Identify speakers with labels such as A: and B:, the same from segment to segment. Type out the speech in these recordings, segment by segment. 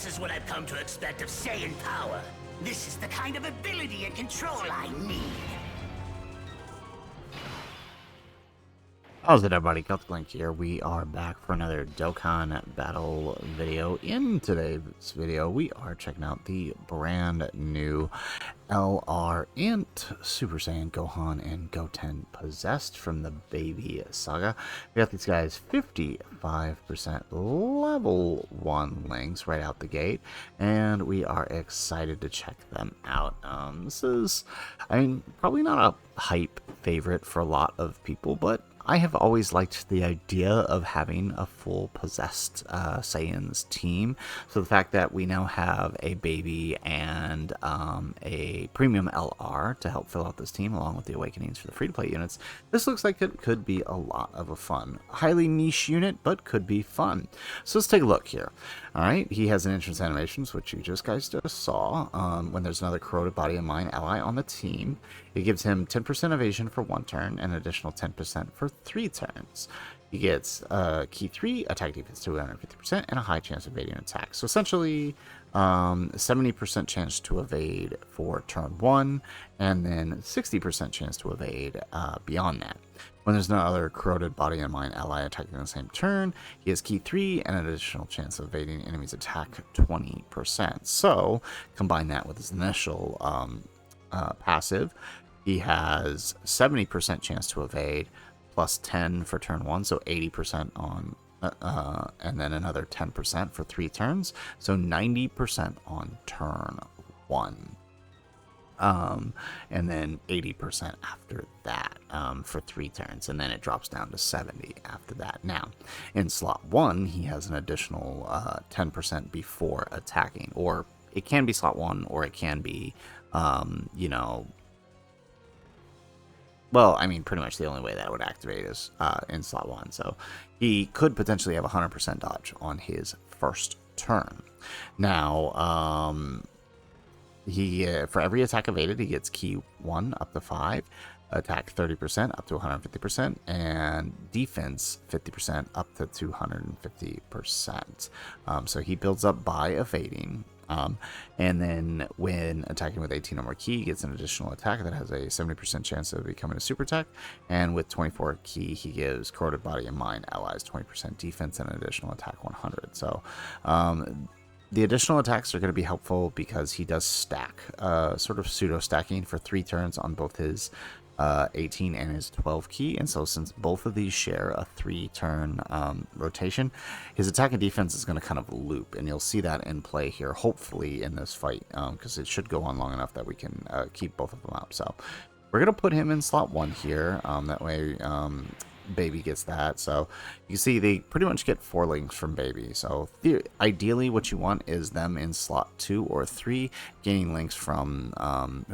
A: This is what I've come to expect of Saiyan power. This is the kind of ability and control I need.
B: How's it, everybody? Link here. We are back for another Dokkan Battle video. In today's video, we are checking out the brand new LR INT Super Saiyan Gohan and Goten Possessed from the Baby Saga. We got these guys 55% level 1 links right out the gate, and we are excited to check them out. This is, probably not a hype favorite for a lot of people, but I have always liked the idea of having a full possessed Saiyans team. So the fact that we now have a baby and a premium LR to help fill out this team, along with the awakenings for the free-to-play units, this looks like it could be a lot of a fun, highly niche unit, but could be fun. So let's take a look here. All right, he has an entrance animations, which you guys just saw. When there's another corroded body of mine ally on the team, it gives him 10% evasion for 1 turn and an additional 10% for 3 turns. He gets key 3, attack defense 250%, and a high chance of evading attack. So essentially, 70% chance to evade for turn 1, and then 60% chance to evade beyond that. When there's no other corroded body in mine ally attacking on the same turn, he has key 3 and an additional chance of evading enemies' attack 20%. So combine that with his initial passive, he has 70% chance to evade, plus 10 for turn 1, so 80% on, and then another 10% for 3 turns, so 90% on turn 1. And then 80% after that for 3 turns, and then it drops down to 70 after that. Now, in slot 1, he has an additional 10% before attacking, or it can be slot 1, or it can be, well, pretty much the only way that it would activate is in slot 1. So he could potentially have 100% dodge on his first turn. Now, he for every attack evaded, he gets key 1 up to 5, attack 30% up to 150%, and defense 50% up to 250%. So he builds up by evading. And then when attacking with 18 or more key, he gets an additional attack that has a 70% chance of becoming a super attack. And with 24 key, he gives corroded body and mind allies 20% defense and an additional attack 100. So the additional attacks are going to be helpful because he does stack, sort of pseudo stacking for 3 turns on both his 18 and his 12 key, and so since both of these share a 3-turn rotation, his attack and defense is going to kind of loop, and you'll see that in play here, hopefully in this fight, because it should go on long enough that we can keep both of them up. So we're going to put him in slot 1 here, that way Baby gets that. So you see they pretty much get 4 links from Baby. So ideally what you want is them in slot 2 or 3 gaining links from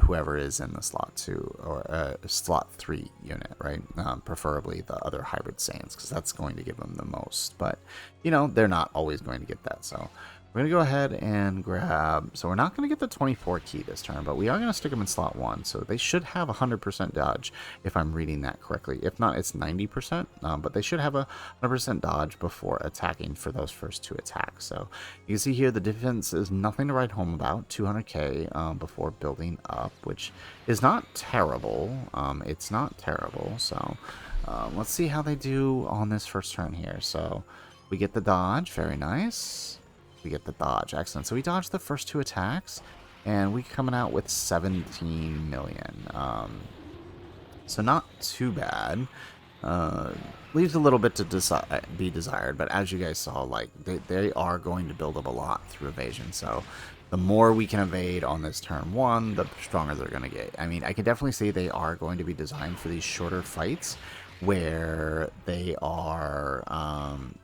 B: whoever is in the slot 2 or slot 3 unit, right? Preferably the other hybrid Saiyans, because that's going to give them the most, but they're not always going to get that. So we're going to go ahead and grab, so we're not going to get the 24 key this turn, but we are going to stick them in slot 1. So they should have 100% dodge, if I'm reading that correctly. If not, it's 90%, but they should have a 100% dodge before attacking for those first 2 attacks. So you can see here the defense is nothing to write home about, 200k before building up, which is not terrible. It's not terrible. So let's see how they do on this first turn here. So we get the dodge, very nice. We get the dodge, excellent. So we dodged the first 2 attacks, and we coming out with 17 million. So not too bad. Leaves a little bit to be desired, but as you guys saw, like they are going to build up a lot through evasion. So the more we can evade on this turn 1, the stronger they're going to get. I can definitely see they are going to be designed for these shorter fights where they are,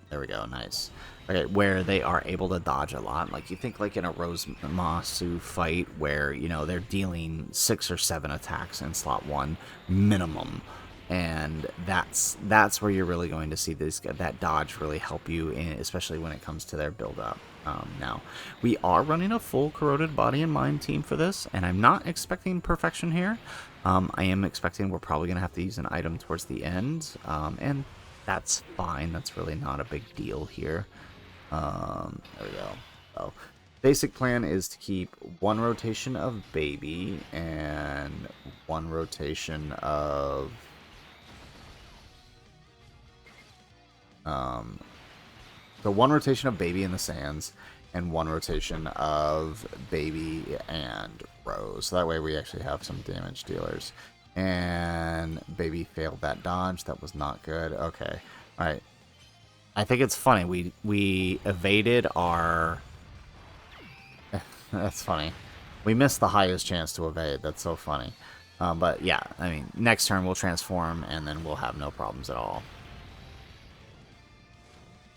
B: there we go, nice. Okay, where they are able to dodge a lot. Like you think like in a Rosemasu fight where, they're dealing 6 or 7 attacks in slot 1 minimum. And that's where you're really going to see that dodge really help you, especially when it comes to their build-up. Now, we are running a full corroded body and mind team for this, and I'm not expecting perfection here. I am expecting we're probably going to have to use an item towards the end, and that's fine. That's really not a big deal here. There we go. So basic plan is to keep one rotation of baby and one rotation of so one rotation of baby in the sands and one rotation of baby and Rose. So that way we actually have some damage dealers. And baby failed that dodge. That was not good. Okay. All right. I think it's funny. We evaded our... That's funny. We missed the highest chance to evade. That's so funny. But yeah, I mean, next turn we'll transform and then we'll have no problems at all.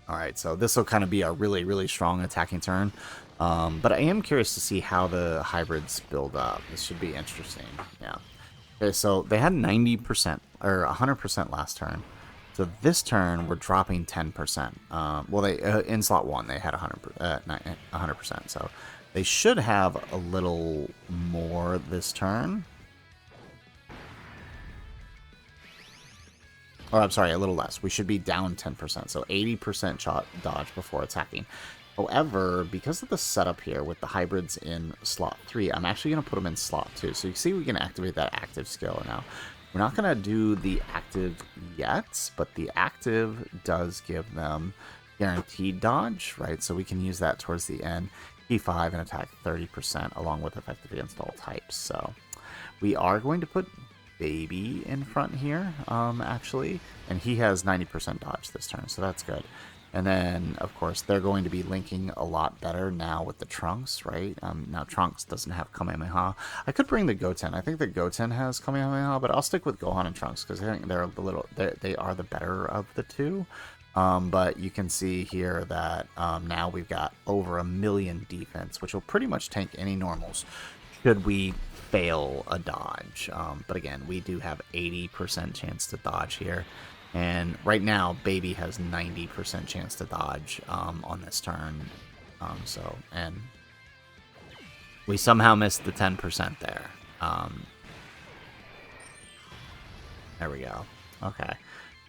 B: Alright, so this will kind of be a really, really strong attacking turn. But I am curious to see how the hybrids build up. This should be interesting. Yeah. Okay, so they had 90% or 100% last turn. So this turn we're dropping 10%. Well, they in slot 1 they had 100%. So they should have a little more this turn. Or I'm sorry, a little less. We should be down 10%, so 80% dodge before attacking. However, because of the setup here with the hybrids in slot 3, I'm actually going to put them in slot 2. So you see we can activate that active skill now. We're not going to do the active yet, but the active does give them guaranteed dodge, right? So we can use that towards the end. P5 and attack 30% along with effective against all types. So we are going to put baby in front here, actually, and he has 90% dodge this turn, so that's good. And then, of course, they're going to be linking a lot better now with the Trunks, right? Now Trunks doesn't have Kamehameha. I could bring the Goten. I think the Goten has Kamehameha, but I'll stick with Gohan and Trunks because I think they are the better of the two. But you can see here that now we've got over 1 million defense, which will pretty much tank any normals should we fail a dodge. But again, we do have 80% chance to dodge here. And right now, baby has 90% chance to dodge on this turn. And we somehow missed the 10% there. There we go. Okay.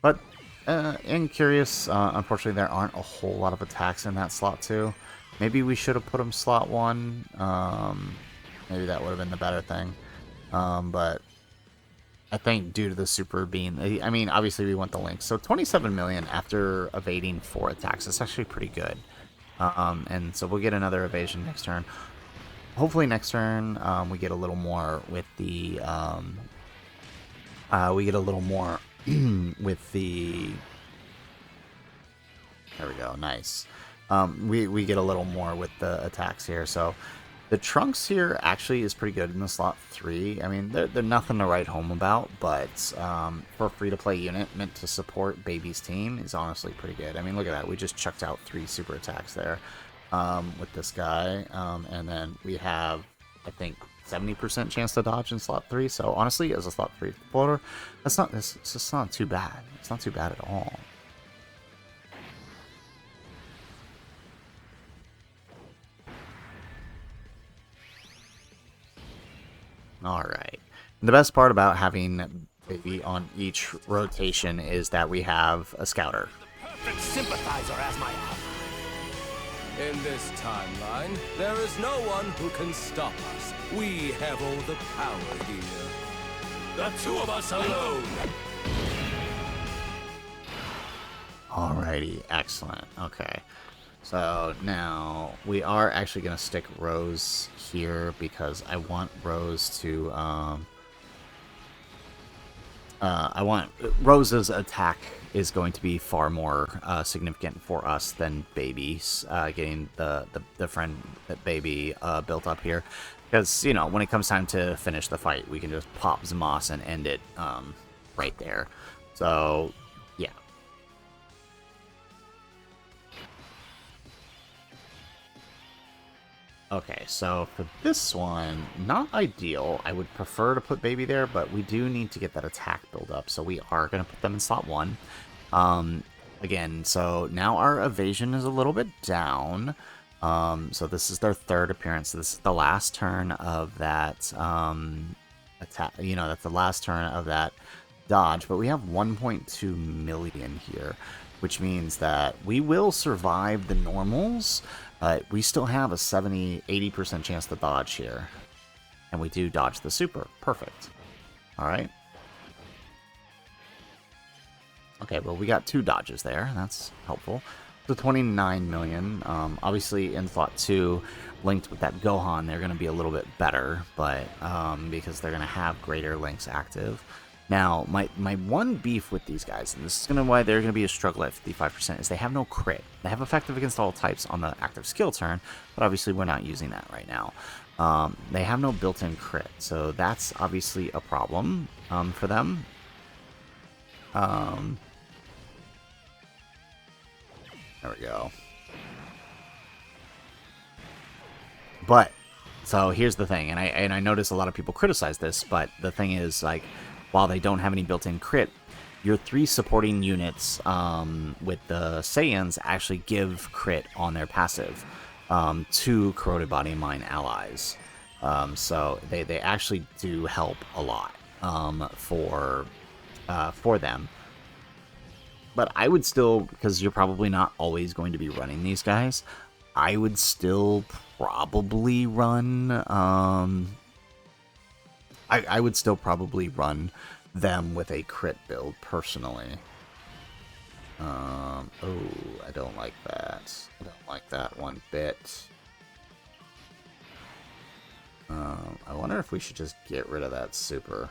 B: But and curious, unfortunately, there aren't a whole lot of attacks in that slot 2. Maybe we should have put him slot 1. Maybe that would have been the better thing. But I think due to the super being... I mean, obviously we want the link. So 27 million after evading 4 attacks. That's actually pretty good. And so we'll get another evasion next turn. Hopefully next turn we get a little more with the... we get a little more with the... There we go. Nice. We get a little more with the attacks here. So... The Trunks here actually is pretty good in the slot 3. I mean, they're nothing to write home about, but for a free-to-play unit meant to support Baby's team is honestly pretty good. I mean, look at that. We just chucked out 3 super attacks there with this guy. And then we have, I think, 70% chance to dodge in slot 3. So honestly, as a slot 3 floater, it's just not too bad. It's not too bad at all. Alright. The best part about having baby on each rotation is that we have a scouter.
A: Perfect sympathizer as my ally.
C: In this timeline, there is no one who can stop us. We have all the power here. The 2 of us alone!
B: Alrighty, excellent. Okay. So now we are actually going to stick Rose here because I want Rose to I want Rose's attack is going to be far more significant for us than Baby's getting the friend that Baby built up here, because you know when it comes time to finish the fight we can just pop Zamos and end it right there. So yeah. Okay, so for this one, not ideal. I would prefer to put Baby there, but we do need to get that attack build up, so we are going to put them in slot 1. Again, so now our evasion is a little bit down. So this is their 3rd appearance. This is the last turn of that attack. You know, that's the last turn of that dodge, but we have 1.2 million here. which means that we will survive the normals. We still have a 70-80% chance to dodge here. And we do dodge the super. Perfect. Alright. Okay, well, we got 2 dodges there. That's helpful. The 29 million. Obviously, in Slot 2, linked with that Gohan, they're going to be a little bit better, but because they're going to have greater links active. Now, my one beef with these guys, and this is going to why they're going to be a struggle at 55%, is they have no crit. They have effective against all types on the active skill turn, but obviously we're not using that right now. They have no built-in crit, so that's obviously a problem for them. There we go. But, so here's the thing, and I notice a lot of people criticize this, but the thing is, like, while they don't have any built-in crit, your 3 supporting units with the Saiyans actually give crit on their passive to Corroded Body and Mind allies. So they actually do help a lot for them. But I would still, because you're probably not always going to be running these guys, I would still probably run... I would still probably run them with a crit build, personally. Oh, I don't like that. I don't like that one bit. I wonder if we should just get rid of that super.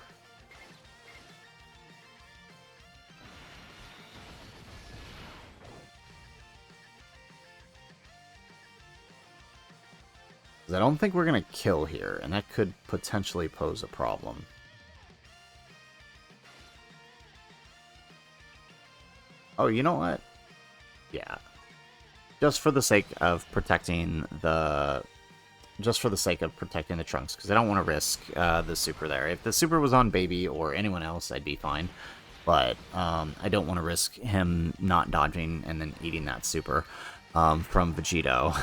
B: I don't think we're going to kill here, and that could potentially pose a problem. Oh, you know what? Yeah. Just for the sake of protecting the... Just for the sake of protecting the Trunks, because I don't want to risk the super there. If the super was on Baby or anyone else, I'd be fine. But I don't want to risk him not dodging and then eating that super from Vegito.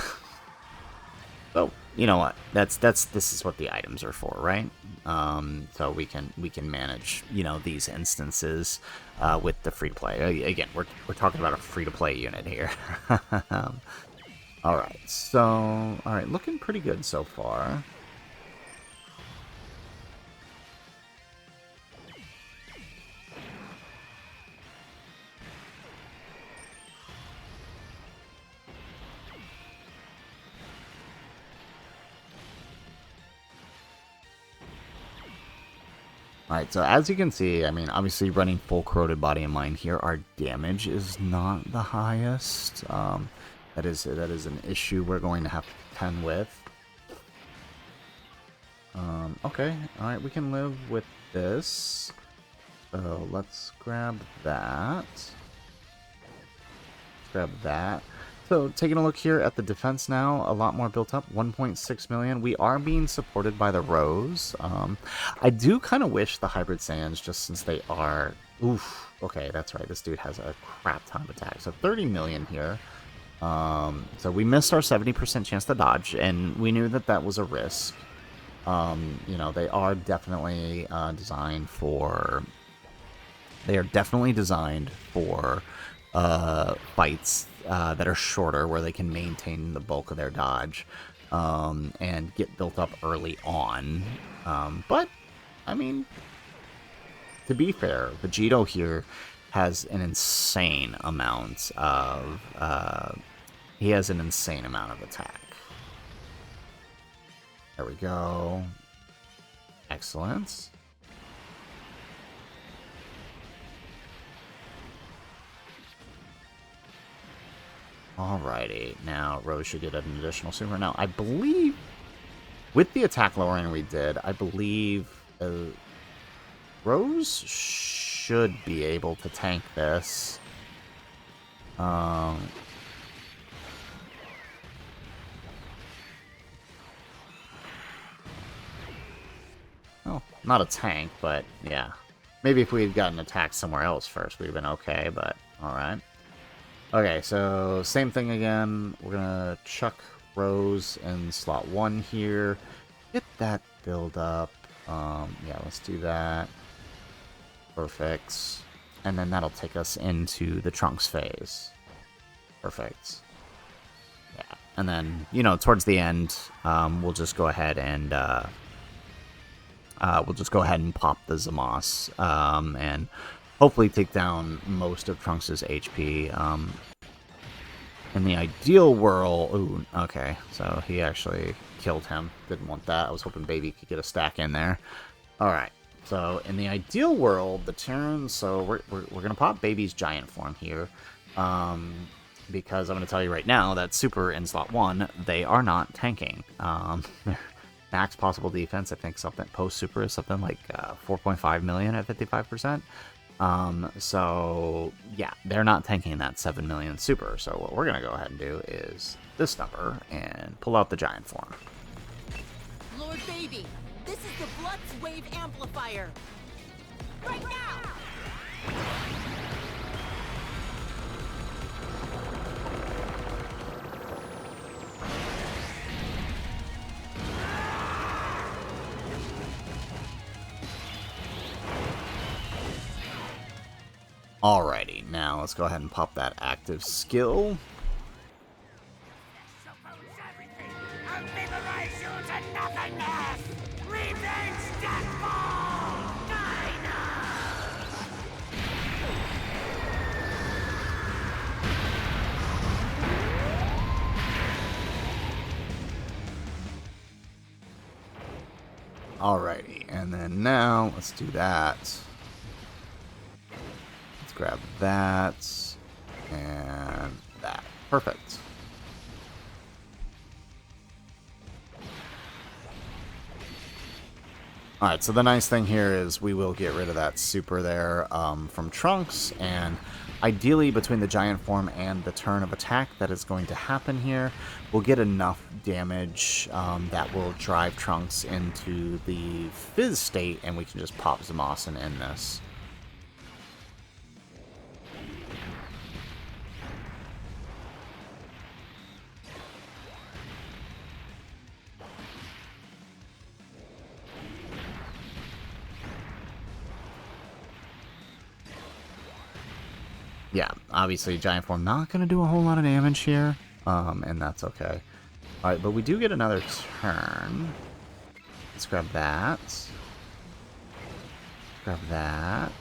B: So, you know what? This is what the items are for, right? So we can manage, you know, these instances with the free to play. Again, we're talking about a free to play unit here. All right, looking pretty good so far. Alright, so as you can see, I mean, obviously running full Corroded Body and Mind here, our damage is not the highest. That is an issue we're going to have to contend with. Okay, alright, we can live with this. So let's grab that. Let's grab that. So, taking a look here at the defense now, a lot more built up, 1.6 million. We are being supported by the Rose. I do kind of wish the Hybrid Saiyans, just since they are... Oof, okay, that's right, this dude has a crap ton of attack. So 30 million here. So we missed our 70% chance to dodge, and we knew that that was a risk. You know, they are definitely designed for... They are definitely designed for fights that are shorter, where they can maintain the bulk of their dodge and get built up early on. But, I mean, to be fair, Vegito here has an insane amount of... he has an insane amount of attack. There we go. Excellent. Alrighty, now Rose should get an additional super. Now, I believe, with the attack lowering we did, I believe Rose should be able to tank this. Oh, not a tank, but yeah. Maybe if we had gotten attacked somewhere else first, we'd have been okay, but alright. Okay, so same thing again. We're gonna chuck Rose in slot 1 here. Get that build up. Yeah, let's do that. Perfect. and then that'll take us into the Trunks phase. Perfect. Yeah, and then, you know, towards the end, we'll just go ahead and pop the Zamos, and hopefully take down most of Trunks' HP. In the ideal world... Ooh, okay, so he actually killed him. Didn't want that. I was hoping Baby could get a stack in there. Alright, so in the ideal world, the Terrans... So we're going to pop Baby's giant form here. Because I'm going to tell you right now that Super in slot 1, they are not tanking. Max possible defense, I think something post-Super is something like 4.5 million at 55%. So, yeah, they're not tanking that 7 million Super. So what we're going to go ahead and do is this number and pull out the giant form.
D: Lord Baby, this is the Blutz Wave Amplifier. Right now!
B: Alrighty, now let's go ahead and pop that active skill.
A: Suppose everything. I'll vaporize you to nothingness. Revenge Deathball!
B: Alrighty, and then now let's do that. Let's grab that and that. Perfect. Alright, so the nice thing here is we will get rid of that super there from Trunks, and ideally between the giant form and the turn of attack that is going to happen here, we'll get enough damage that will drive Trunks into the fizz state, and we can just pop Zamos and end this. Yeah, obviously giant form not going to do a whole lot of damage here, and that's okay. Alright, but we do get another turn. Let's grab that. Grab that.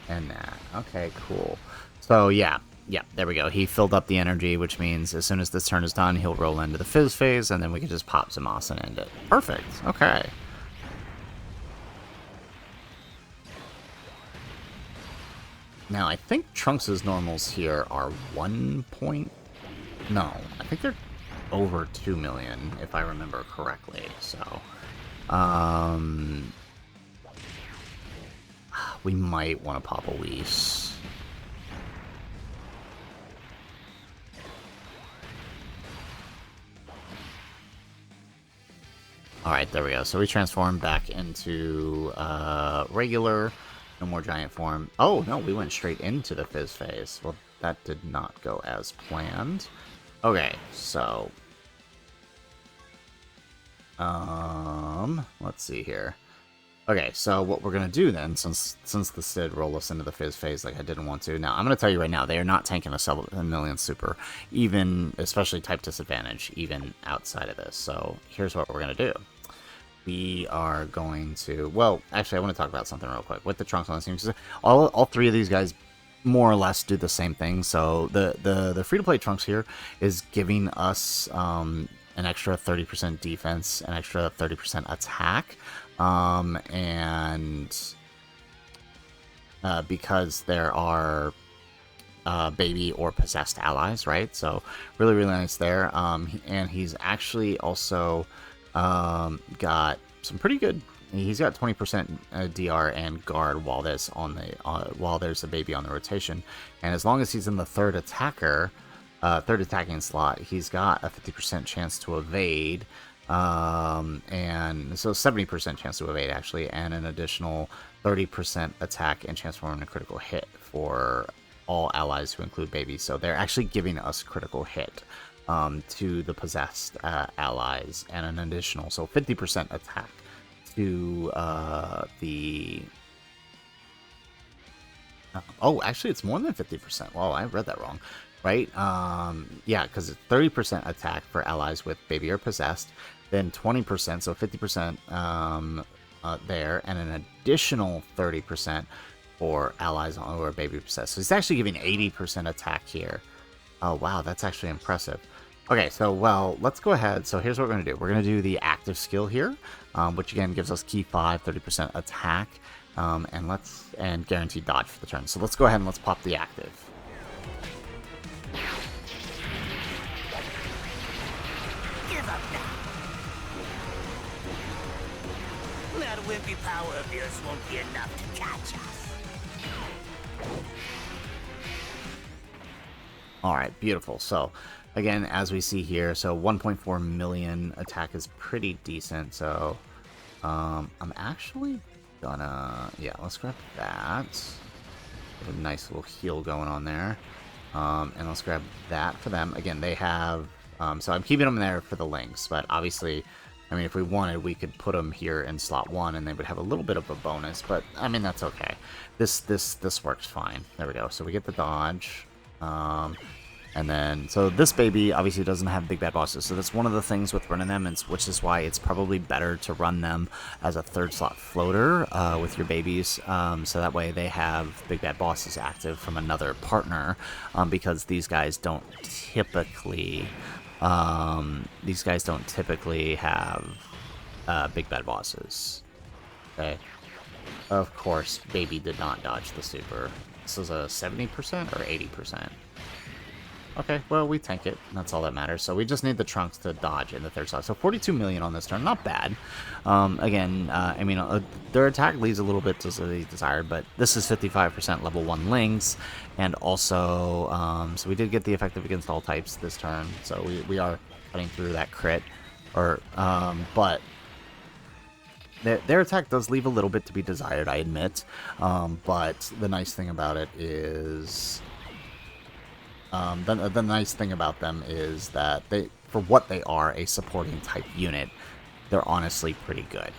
B: And that. Okay, cool. So, yeah, there we go. He filled up the energy, which means as soon as this turn is done, he'll roll into the fizz phase, and then we can just pop Zamos and end it. Perfect. Okay. Now, I think Trunks' normals here are 1 point... No, I think they're over 2 million, if I remember correctly. So, we might want to pop a Whis. Alright, there we go. So we transform back into regular... No more giant form. Oh, no, we went straight into the fizz phase. Well, that did not go as planned. Okay, so... let's see here. Okay, so what we're going to do then, since the Sid rolled us into the fizz phase like I didn't want to. Now, I'm going to tell you right now, they are not tanking a 7 million super, even, especially type disadvantage, even outside of this. So, here's what we're going to do. We are going to... Well, actually, I want to talk about something real quick. With the Trunks on the team, because all three of these guys more or less do the same thing. So the free-to-play Trunks here is giving us an extra 30% defense, an extra 30% attack, and because there are baby or possessed allies, right? So really, really nice there. And he's actually also... got some pretty good. He's got 20% DR and guard while there's a baby on the rotation, and as long as he's in the third attacking slot, he's got a 50% chance to evade, and so 70% chance to evade actually, and an additional 30% attack and chance for a critical hit for all allies who include babies. So they're actually giving us critical hit to the possessed allies, and an additional 50% attack to the Oh, actually, it's more than 50%. Well, I read that wrong, right? Yeah, because it's 30% attack for allies with baby or possessed, then 20%, so 50% there, and an additional 30% for allies who are baby possessed. So it's actually giving 80% attack here. Oh, wow, that's actually impressive. Okay, so, well, let's go ahead. So here's what we're going to do. We're going to do the active skill here, which, again, gives us key 5, 30% attack, and guaranteed dodge for the turn. So let's go ahead and let's pop the active.
A: Give up now. That wimpy power of yours won't be enough to catch us.
B: All right, beautiful. So, again, as we see here, so 1.4 million attack is pretty decent. So, I'm actually gonna, yeah, let's grab that. Get a nice little heal going on there. And let's grab that for them. Again, they have, so I'm keeping them there for the links, but obviously, I mean, if we wanted, we could put them here in slot 1, and they would have a little bit of a bonus, but, I mean, that's okay. This works fine. There we go. So we get the dodge. And then, so this baby obviously doesn't have big bad bosses, so that's one of the things with running them, which is why it's probably better to run them as a 3rd slot floater with your babies, so that way they have big bad bosses active from another partner, because these guys don't typically have big bad bosses. Okay, of course, baby did not dodge the super. This is a 70% or 80%. Okay, well, we tank it. That's all that matters. So we just need the Trunks to dodge in the 3rd slot. So 42 million on this turn. Not bad. Again, I mean, their attack leaves a little bit to be desired, but this is 55% level 1 Lings. And also, so we did get the effective against all types this turn. So we are cutting through that crit. But their attack does leave a little bit to be desired, I admit. But the nice thing about it is... the nice thing about them is that they, for what they are, a supporting type unit, they're honestly pretty good.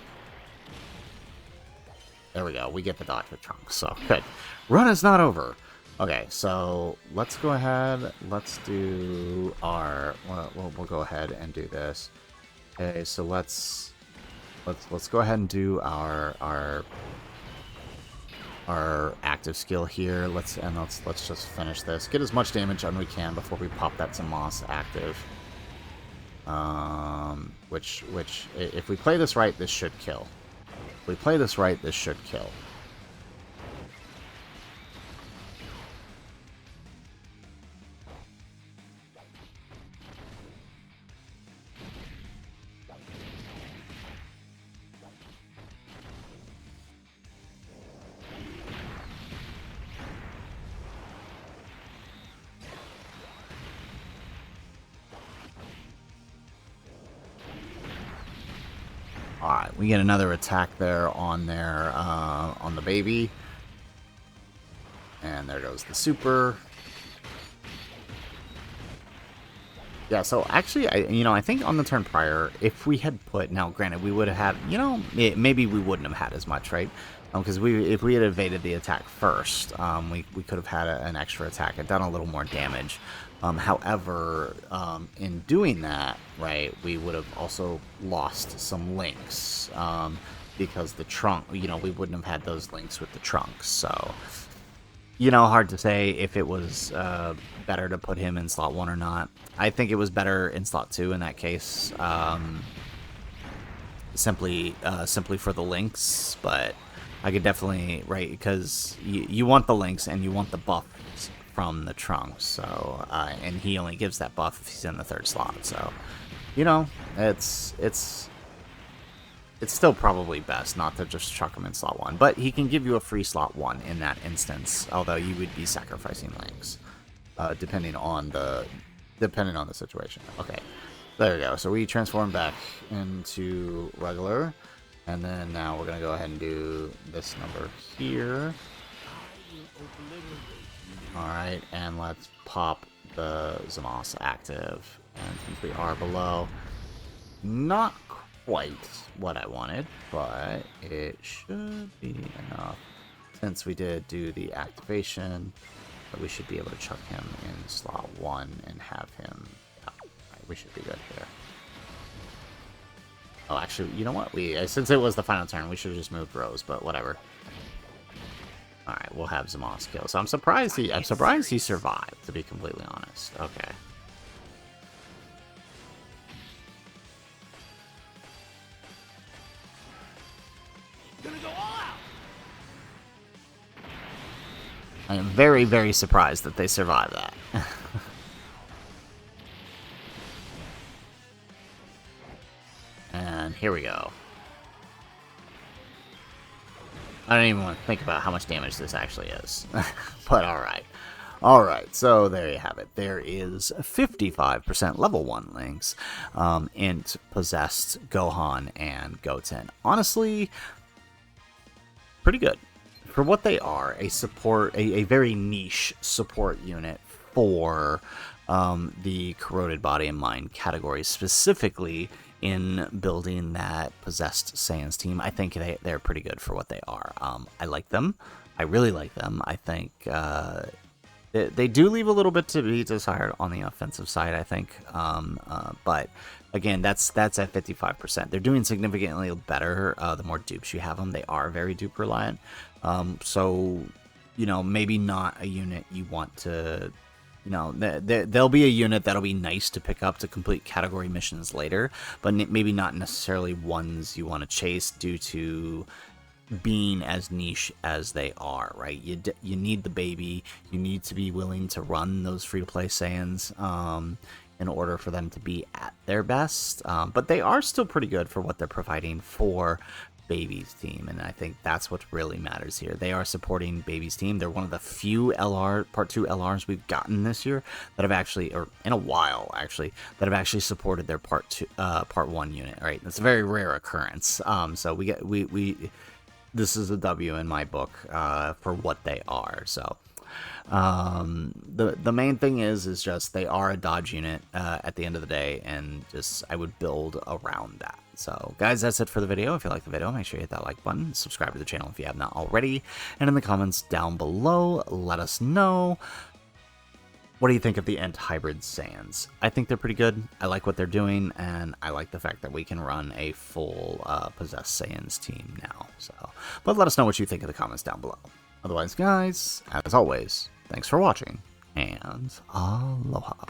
B: There we go. We get the dodge with Trunks, so good. Run is not over. Okay, so let's go ahead. Let's do our. We'll go ahead and do this. Okay, so let's go ahead and do our active skill here. Let's just finish this. Get as much damage on we can before we pop that Zamos active. Which if we play this right, this should kill. If we play this right, this should kill. Alright, we get another attack there on the baby. And there goes the super. Yeah, so actually, I think on the turn prior, if we had put, now granted, we would have had, maybe we wouldn't have had as much, right? Because if we had evaded the attack first, we could have had an extra attack and done a little more damage. However, in doing that, right, we would have also lost some links, because the trunk, we wouldn't have had those links with the trunks, so, hard to say if it was better to put him in slot 1 or not. I think it was better in slot 2 in that case, simply for the links, but I could definitely, right, because you want the links and you want the buff from the trunks, so and he only gives that buff if he's in the 3rd slot, so it's still probably best not to just chuck him in slot 1, but he can give you a free slot 1 in that instance, although you would be sacrificing links depending on the situation. Okay, there we go. So we transform back into regular, and then now we're gonna go ahead and do this number here. Alright, and let's pop the Zamos active. And since we are below, not quite what I wanted, but it should be enough since we did do the activation, we should be able to chuck him in slot 1 and have him... Yeah, right, we should be good here. Oh, actually, you know what? Since it was the final turn, we should have just moved Rose, but whatever. Alright, we'll have Zamos kill. So I'm surprised he survived, to be completely honest. Okay.
C: Gonna go all out.
B: I am very, very surprised that they survived that. And here we go. I don't even want to think about how much damage this actually is. But alright. Alright, so there you have it. There is 55% level 1 links. INT, Possessed, Gohan, and Goten. Honestly, pretty good. For what they are, a very niche support unit for the Corroded Body and Mind category, specifically in building that Possessed Saiyans team. I think they're pretty good for what they are. I like them. I really like them. I think they do leave a little bit to be desired on the offensive side, I think. But again, that's at 55%. They're doing significantly better the more dupes you have them. They are very dupe reliant. So, you know, maybe not a unit you want to... You know, there'll be a unit that'll be nice to pick up to complete category missions later, but maybe not necessarily ones you want to chase due to being as niche as they are, right? You need the baby. You need to be willing to run those free-to-play Saiyans in order for them to be at their best. But they are still pretty good for what they're providing for Baby's team, and I think that's what really matters here. They are supporting Baby's team. They're one of the few Part 2 LRs we've gotten this year that have actually, or in a while actually, that have actually supported their Part 1 unit, right? That's a very rare occurrence. So this is a W in my book for what they are. So the main thing is just they are a dodge unit at the end of the day, and just I would build around that. So guys, that's it for the video. If you like the video, make sure you hit that like button, subscribe to the channel if you have not already, and in the comments down below, let us know, what do you think of the INT hybrid Saiyans? I think they're pretty good. I like what they're doing, and I like the fact that we can run a full Possessed Saiyans team now. So, but let us know what you think in the comments down below. Otherwise, guys, as always, thanks for watching, and aloha.